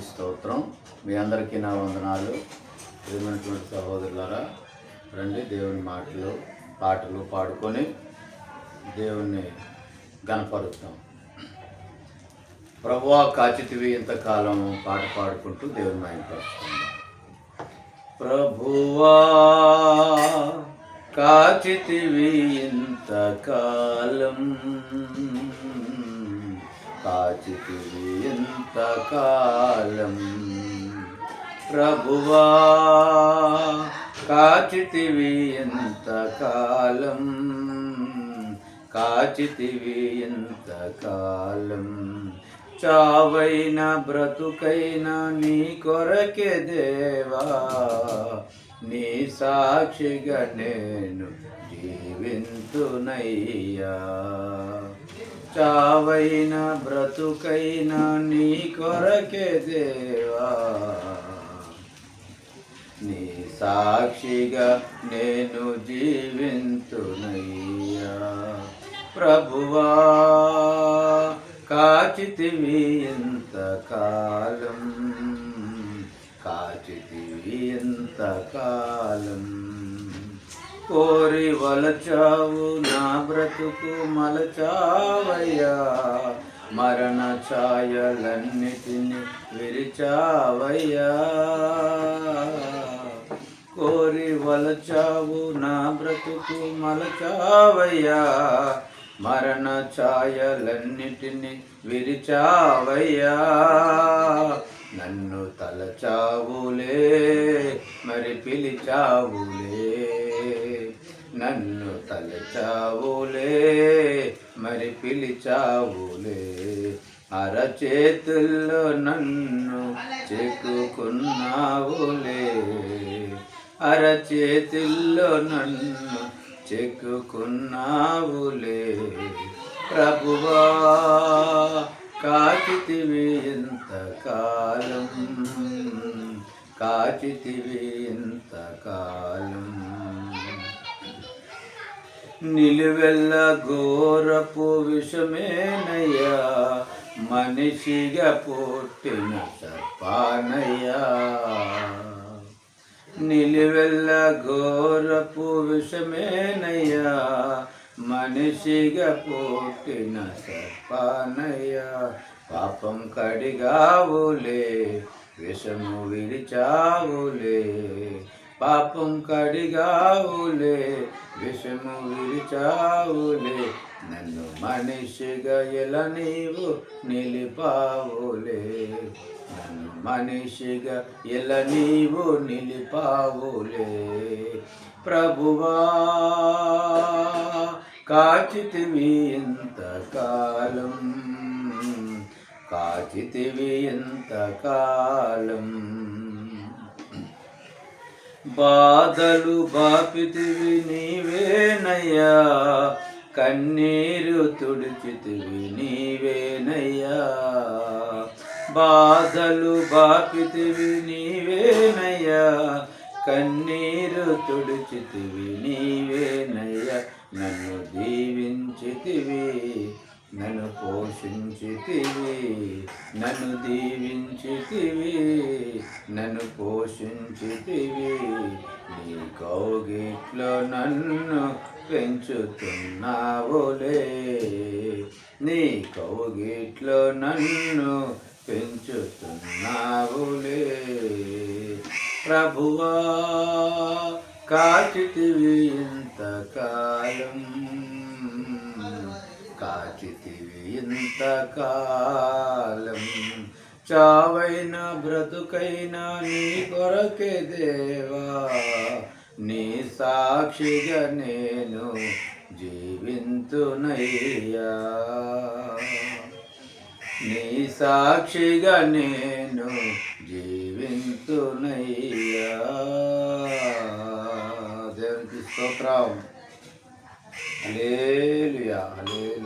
స్తోత్రం. మీ అందరికీ నా వందనాలు. ప్రియమైనటువంటి సహోదరులారా, రండి దేవుని పాటలు పాడుకొని దేవుణ్ణి గణపరుద్దాం. ప్రభువా కాచితివి ఇంతకాలం పాట పాడుకుంటూ దేవుని మహిమపరుస్తాం. ప్రభువా కాచితివి ఇంతకాలం, కాచితివి ఇంతకాలం, ప్రభువా కాచితివి ఇంతకాలం, కాచితివి ఇంతకాలం. చావైన బ్రతుకైనా నీ కొరకే దేవా, నీ సాక్షిగా నేను జీవింతునయ్యా. చావైన బ్రతుకైనా నీ కొరకే దేవా, నీ సాక్షిగా నేను జీవింతునయ్యా. ప్రభువా కాచితివి ఇంతకాలం, కాచితివి ఇంతకాలం. కోరి వలచావు నా బ్రతుకు మలచావయ్యా, మరణ ఛాయలన్నిటిని విరిచావయ్యా. కోరి వలచావు నా బ్రతుకు మలచావయ్యా, మరణ ఛాయలన్నిటిని విరిచావయ్యా. నన్ను తలచావులే మరి పిలిచావులే, నన్ను తలచావులే మరి పిలిచావులే. అరచేతుల్లో నన్ను చెక్కుకున్నావులే, అరచేతుల్లో నన్ను చెక్కుకున్నావులే. ప్రభువా కాచితివి ఇంతకాలం, కాచితివి ఇంతకాలం. నిలువెల్ల ఘోరపు విషమేనయ్యా, మనిషిగా పుట్టిన సర్పానయ్యా. నిలువెల్ల ఘోరపు విషమేనయ్యా, మనిషిగా పుట్టిన సర్పానయ్యా. పాపం కడిగావులే, విషము విరిచావులే, పాపం కడిగావులే, విషము విరిచావులే. నన్ను మనిషిగా ఎలా నీవు నిలిపావులే, నన్ను మనిషిగా ఎలా నీవు నిలిపావులే. ప్రభువా కాచితివి ఇంతకాలం, కాచితివి ఇంతకాలం. బాధలు బాపితివి నీవేనయ్యా, కన్నీరు తుడిచితివి నీవేనయ్యా. బాధలు బాపితివి నీవేనయ్యా, కన్నీరు తుడిచితివి నీవేనయ్యా. నన్ను దీవించితివి, నన్ను పోషించితివి, నన్ను దీవించితివి, నన్ను పోషించితివి. నీ కౌగిట్లో నన్ను పెంచుతున్నావులే, నీ కౌగిట్లో నన్ను పెంచుతున్నావులే. ప్రభువా కాచితివి ఇంతకాలం, కాచితివి ఇంతకాలం. చావైన బ్రతుకైనా నీ కొరకే దేవా, నీ సాక్షిగా నేను జీవింతునయ్యా, నీ సాక్షిగా నేను జీవింతునయ్యా. దేవునికి స్తోత్రం. హల్లెలూయా, హల్లెలూయా.